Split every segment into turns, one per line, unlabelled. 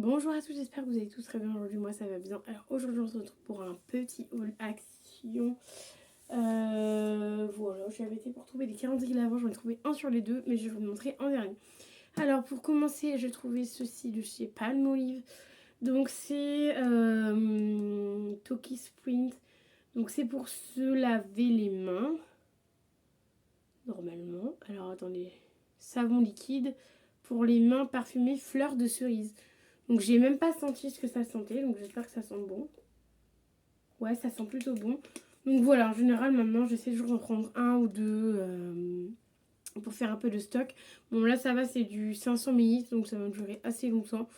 Bonjour à tous, j'espère que vous allez tous très bien aujourd'hui, moi ça va bien. Alors aujourd'hui on se retrouve pour un petit haul action. Voilà, je suis embêtée pour trouver les calendriers l'avant, j'en ai trouvé un sur les deux, mais je vais vous montrer en dernier. Alors pour commencer, j'ai trouvé ceci de chez Palmolive. Donc c'est Toki Sprint. Donc c'est pour se laver les mains, normalement. Alors attendez, savon liquide pour les mains parfumées fleurs de cerise. Donc j'ai même pas senti ce que ça sentait, donc j'espère que ça sent bon. Ouais, ça sent plutôt bon. Donc voilà, en général maintenant j'essaie toujours d'en prendre un ou deux pour faire un peu de stock. Bon là ça va, c'est du 500 ml, donc ça va durer assez longtemps.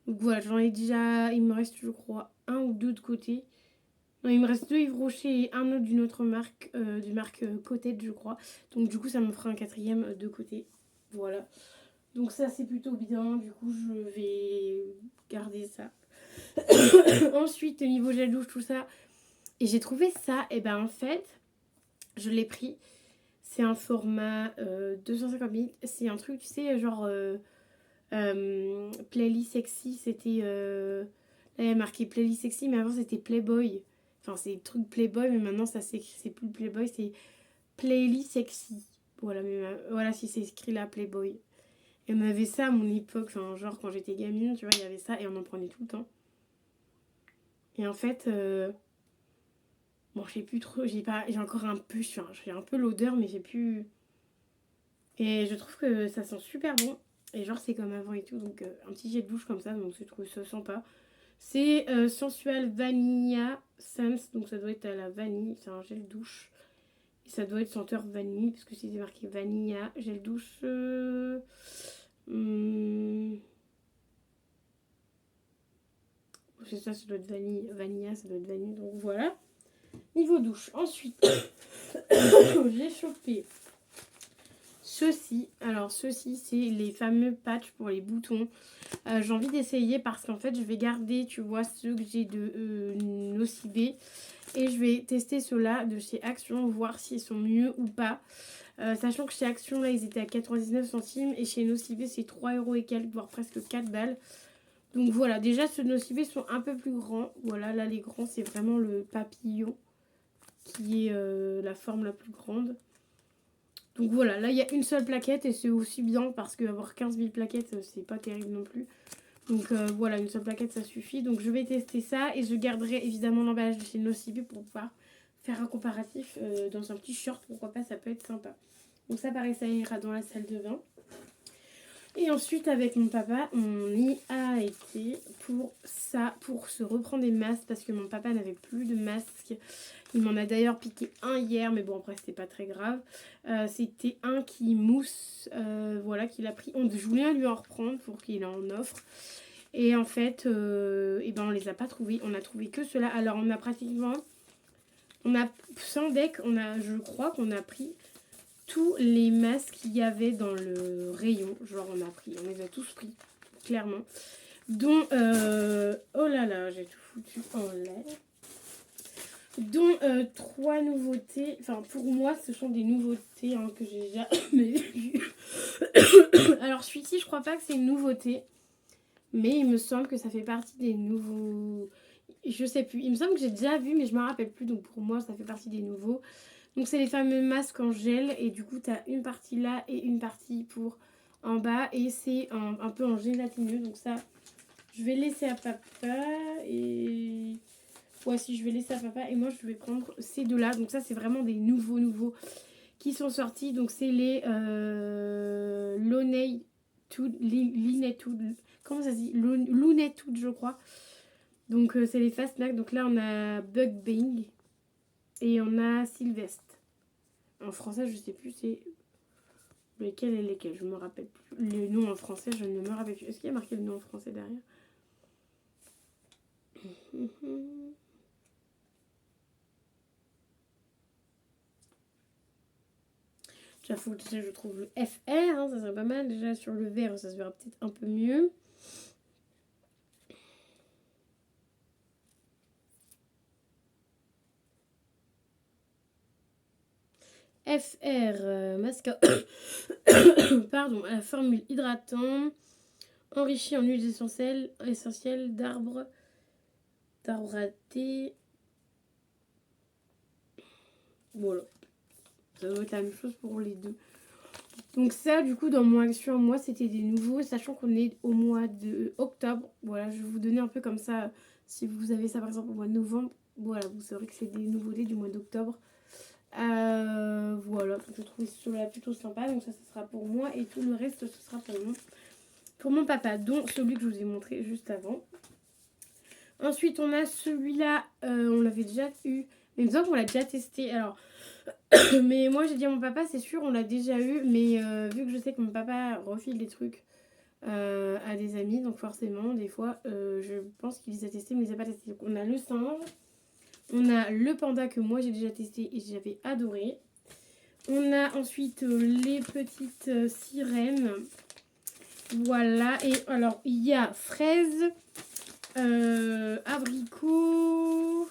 Donc voilà, j'en ai déjà, il me reste je crois un ou deux de côté. Non, il me reste deux Yves Rocher et un autre d'une autre marque, d'une marque Cotette je crois. Donc du coup ça me fera un quatrième de côté. Voilà. Donc ça c'est plutôt bien, du coup je vais garder ça. Ensuite, au niveau gel douche, tout ça. Et j'ai trouvé ça, et ben en fait, je l'ai pris. C'est un format 250 ml. C'est un truc, tu sais, genre Playlist Sexy. C'était. Là, il y a marqué Playlist Sexy, mais avant c'était Playboy. Enfin, c'est le truc Playboy, mais maintenant ça s'écrit, c'est plus Playboy, c'est Playlist Sexy. Voilà, mais voilà si c'est écrit là, Playboy. Et on avait ça à mon époque, enfin, genre quand j'étais gamine, tu vois, il y avait ça et on en prenait tout le temps. Et en fait, bon, je sais plus trop, j'ai encore un peu, j'ai un peu l'odeur, mais j'ai plus. Et je trouve que ça sent super bon. Et genre, c'est comme avant et tout, donc un petit jet de bouche comme ça, donc je trouve ça sympa. C'est Sensual Vanilla Sense, donc ça doit être à la vanille, c'est un gel douche. Et ça doit être senteur vanille, parce que c'est marqué Vanilla, gel douche. C'est ça, ça doit être vanille, vanilla, ça doit être vanille, donc voilà. Niveau douche. Ensuite, j'ai chopé ceci. Alors, ceci, c'est les fameux patchs pour les boutons. J'ai envie d'essayer parce qu'en fait, je vais garder, tu vois, ceux que j'ai de Nocibé. Et je vais tester ceux-là de chez Action, voir s'ils sont mieux ou pas. Sachant que chez Action, là, ils étaient à 99 centimes. Et chez Nocibé, c'est 3 euros et quelques, voire presque 4 balles. Donc voilà, déjà, ceux de Nocibé sont un peu plus grands. Voilà, là, les grands, c'est vraiment le papillon qui est la forme la plus grande. Donc voilà, là il y a une seule plaquette et c'est aussi bien parce qu'avoir 15 000 plaquettes c'est pas terrible non plus. Donc voilà, une seule plaquette ça suffit. Donc je vais tester ça et je garderai évidemment l'emballage de chez Nocibé pour pouvoir faire un comparatif dans un petit short, pourquoi pas, ça peut être sympa. Donc ça pareil, ça ira dans la salle de bain. Et ensuite avec mon papa, on y a été pour ça, pour se reprendre des masques parce que mon papa n'avait plus de masques. Il m'en a d'ailleurs piqué un hier, mais bon après c'était pas très grave. C'était un qui mousse, voilà, qu'il a pris. Je voulais lui en reprendre pour qu'il en offre. Et en fait, et ben on les a pas trouvés. On a trouvé que ceux-là. Alors on a pratiquement, sans deck, je crois qu'on a pris tous les masques qu'il y avait dans le rayon. Genre on les a tous pris, clairement. Dont, oh là là, j'ai tout foutu en l'air. Dont 3 nouveautés. Enfin, pour moi, ce sont des nouveautés hein, que j'ai jamais vues. Alors, celui-ci, je crois pas que c'est une nouveauté. Mais il me semble que ça fait partie des nouveaux. Je sais plus. Il me semble que j'ai déjà vu, mais je me rappelle plus. Donc, pour moi, ça fait partie des nouveaux. Donc, c'est les fameux masques en gel. Et du coup, tu as une partie là et une partie pour en bas. Et c'est un peu en gélatineux. Donc, ça, je vais laisser à papa. Et. Voici, je vais laisser à papa et moi je vais prendre ces deux-là. Donc ça, c'est vraiment des nouveaux qui sont sortis. Donc c'est les Looney Tunes, comment ça se dit, Looney Tunes, je crois. Donc c'est les Fast Snack. Donc là, on a Bug Bing et on a Sylvestre. En français, je sais plus c'est lesquels et lesquels. Je me rappelle plus. Le nom en français, je ne me rappelle plus. Est-ce qu'il y a marqué le nom en français derrière? J'avoue, déjà, je trouve le FR, hein, ça serait pas mal. Déjà, sur le vert, ça se verra peut-être un peu mieux. FR, masque pardon, la formule hydratant. enrichi en huiles essentielles d'arbre à thé. Voilà. Ça doit être la même chose pour les deux. Donc ça, du coup, dans mon action à moi, c'était des nouveaux, sachant qu'on est au mois de octobre. Voilà, je vais vous donner un peu comme ça. Si vous avez ça, par exemple, au mois de novembre, voilà, vous saurez que c'est des nouveautés du mois d'octobre. Voilà, donc je trouve cela plutôt sympa. Donc ça, ce sera pour moi. Et tout le reste, ce sera pour mon papa, dont celui que je vous ai montré juste avant. Ensuite, on a celui-là, on l'avait déjà eu. Mais il me semble qu'on l'a déjà testé. Alors, mais moi j'ai dit à mon papa, c'est sûr, on l'a déjà eu. Mais vu que je sais que mon papa refile des trucs à des amis, donc forcément, des fois, je pense qu'il les a testés, mais il les a pas testés. Donc, on a le singe, on a le panda que moi j'ai déjà testé et j'avais adoré. On a ensuite les petites sirènes. Voilà, et alors il y a fraise, abricot.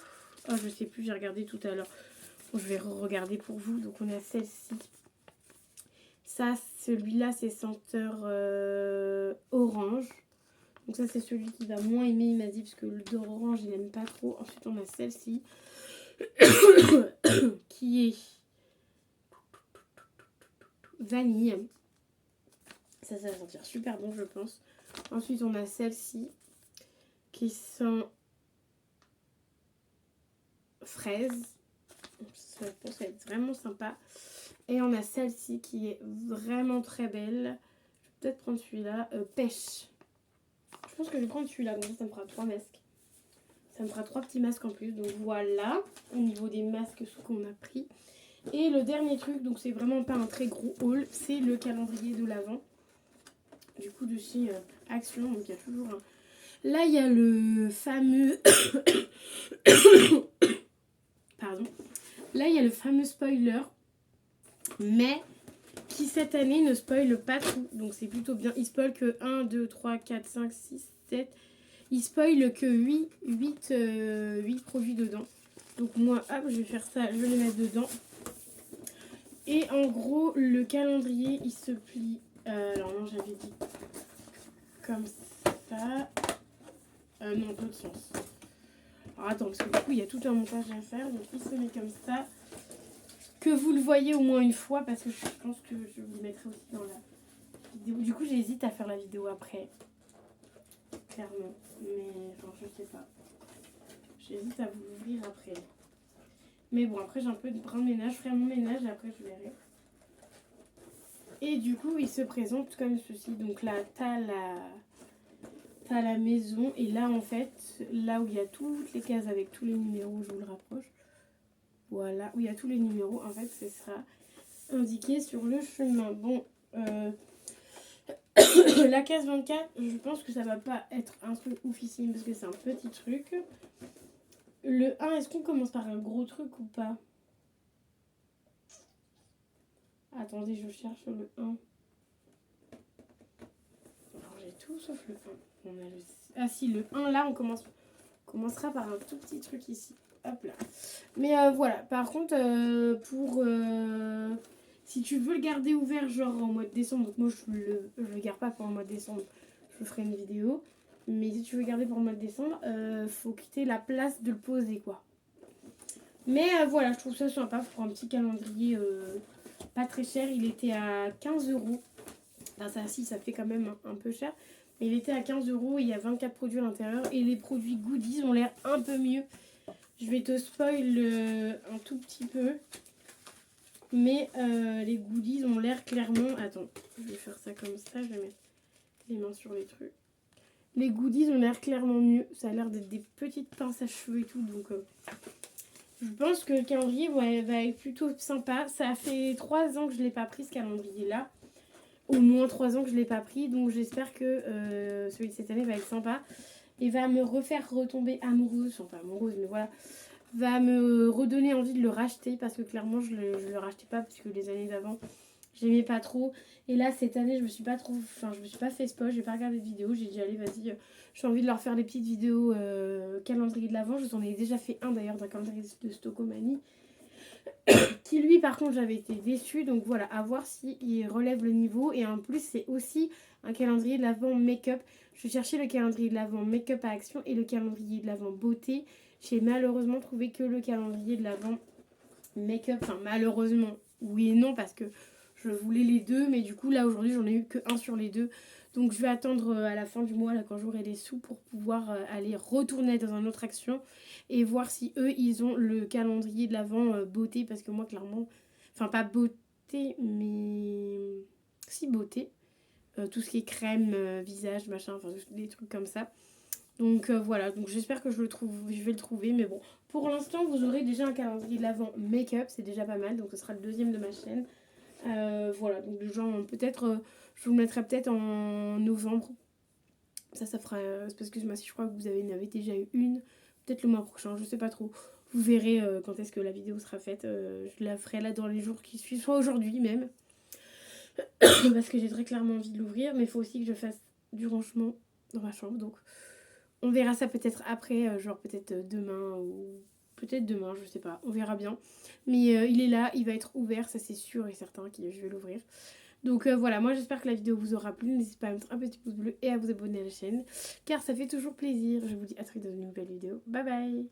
Oh, je sais plus, j'ai regardé tout à l'heure. Bon, je vais regarder pour vous. Donc on a celle-ci. Ça, celui-là, c'est senteur orange. Donc ça, c'est celui qui va moins aimer, il m'a dit, parce que l'odeur orange, il n'aime pas trop. Ensuite, on a celle-ci. Qui est vanille. Ça va sentir super bon, je pense. Ensuite, on a celle-ci qui sent fraise. Ça, je pense, ça va être vraiment sympa. Et on a celle-ci qui est vraiment très belle. Je vais peut-être prendre celui-là. Pêche. Je pense que je vais prendre celui-là. Donc ça me fera 3 masques. Ça me fera 3 petits masques en plus. Donc voilà, au niveau des masques qu'on a pris. Et le dernier truc, donc c'est vraiment pas un très gros haul, c'est le calendrier de l'Avent. Du coup, de chez Action. Donc il y a toujours un... Là, il y a le fameux... Pardon. Là, il y a le fameux spoiler. Mais qui cette année ne spoile pas tout. Donc c'est plutôt bien. Il spoil que 1, 2, 3, 4, 5, 6, 7. Il spoil que 8 produits dedans. Donc moi, hop, je vais faire ça, je vais les mettre dedans. Et en gros, le calendrier, il se plie. Alors non, j'avais dit comme ça. Non, dans l'autre sens. Alors attends, parce que du coup, il y a tout un montage à faire. Donc il se met comme ça. Que vous le voyez au moins une fois, parce que je pense que je vous le mettrai aussi dans la vidéo. Du coup, j'hésite à faire la vidéo après. Clairement. Mais, enfin, je sais pas. J'hésite à vous l'ouvrir après. Mais bon, après, j'ai un peu de brin de ménage. Je ferai mon ménage et après, je verrai. Et du coup, il se présente comme ceci. Donc là, t'as la maison. Et là, en fait, là où il y a toutes les cases avec tous les numéros, je vous le rapproche. Voilà, où il y a tous les numéros, en fait, ce sera indiqué sur le chemin. Bon, la case 24, je pense que ça va pas être un truc oufissime parce que c'est un petit truc. Le 1, est-ce qu'on commence par un gros truc ou pas? Attendez, je cherche le 1. Alors, j'ai tout sauf le 1. On a le... Ah si, le 1 là, on commencera par un tout petit truc ici. Hop là. Mais voilà, par contre, si tu veux le garder ouvert genre en mois de décembre, donc moi je le garde pas pour le mois de décembre, je ferai une vidéo. Mais si tu veux le garder pour le mois de décembre, faut quitter la place de le poser quoi. Mais voilà, je trouve ça sympa pour un petit calendrier pas très cher. Il était à 15 €. Enfin, ça, si, ça fait quand même un peu cher. Mais il était à 15 €. Il y a 24 produits à l'intérieur. Et les produits goodies ont l'air un peu mieux. Je vais te spoil un tout petit peu. Mais les goodies ont l'air clairement... Attends, je vais faire ça comme ça. Je vais mettre les mains sur les trucs. Les goodies ont l'air clairement mieux. Ça a l'air d'être des petites pinces à cheveux et tout. Donc je pense que le calendrier va être plutôt sympa. Ça fait 3 ans que je ne l'ai pas pris ce calendrier-là. Au moins 3 ans que je ne l'ai pas pris. Donc j'espère que celui de cette année va être sympa. Et va me refaire retomber amoureuse. Enfin pas amoureuse mais voilà. Va me redonner envie de le racheter. Parce que clairement je le rachetais pas. Parce que les années d'avant j'aimais pas trop. Et là cette année je me suis pas fait spoil. J'ai pas regardé de vidéo. J'ai dit allez vas-y. J'ai envie de leur faire des petites vidéos calendrier de l'Avent. Je vous en ai déjà fait un d'ailleurs d'un calendrier de Stocomanie. Qui lui par contre j'avais été déçue. Donc voilà, à voir s'il relève le niveau. Et en plus c'est aussi un calendrier de l'Avent make-up. Je cherchais le calendrier de l'Avent make-up à action et le calendrier de l'Avent beauté. J'ai malheureusement trouvé que le calendrier de l'Avent make-up. Enfin, malheureusement, oui et non, parce que je voulais les deux. Mais du coup, là, aujourd'hui, j'en ai eu que un sur les deux. Donc, je vais attendre à la fin du mois, là, quand j'aurai les sous, pour pouvoir aller retourner dans une autre action et voir si eux, ils ont le calendrier de l'Avent beauté. Parce que moi, clairement, enfin, pas beauté, mais si, beauté. Tout ce qui est crème, visage, machin, enfin des trucs comme ça. Donc voilà, donc j'espère que je vais le trouver. Mais bon, pour l'instant, vous aurez déjà un calendrier de l'Avent make-up, c'est déjà pas mal. Donc ce sera le deuxième de ma chaîne. Voilà, donc genre peut-être, je vous le mettrai peut-être en novembre. Ça fera, c'est parce que si je crois que vous en avez déjà eu une. Peut-être le mois prochain, je sais pas trop. Vous verrez quand est-ce que la vidéo sera faite. Je la ferai là dans les jours qui suivent, soit aujourd'hui même. Parce que j'ai très clairement envie de l'ouvrir, mais il faut aussi que je fasse du rangement dans ma chambre. Donc on verra ça peut-être après, genre peut-être demain ou peut-être demain, je sais pas, on verra bien. Mais il est là, il va être ouvert, ça c'est sûr et certain que je vais l'ouvrir. Donc voilà, moi j'espère que la vidéo vous aura plu. N'hésitez pas à mettre un petit pouce bleu et à vous abonner à la chaîne, car ça fait toujours plaisir. Je vous dis à très vite dans une nouvelle vidéo. Bye bye.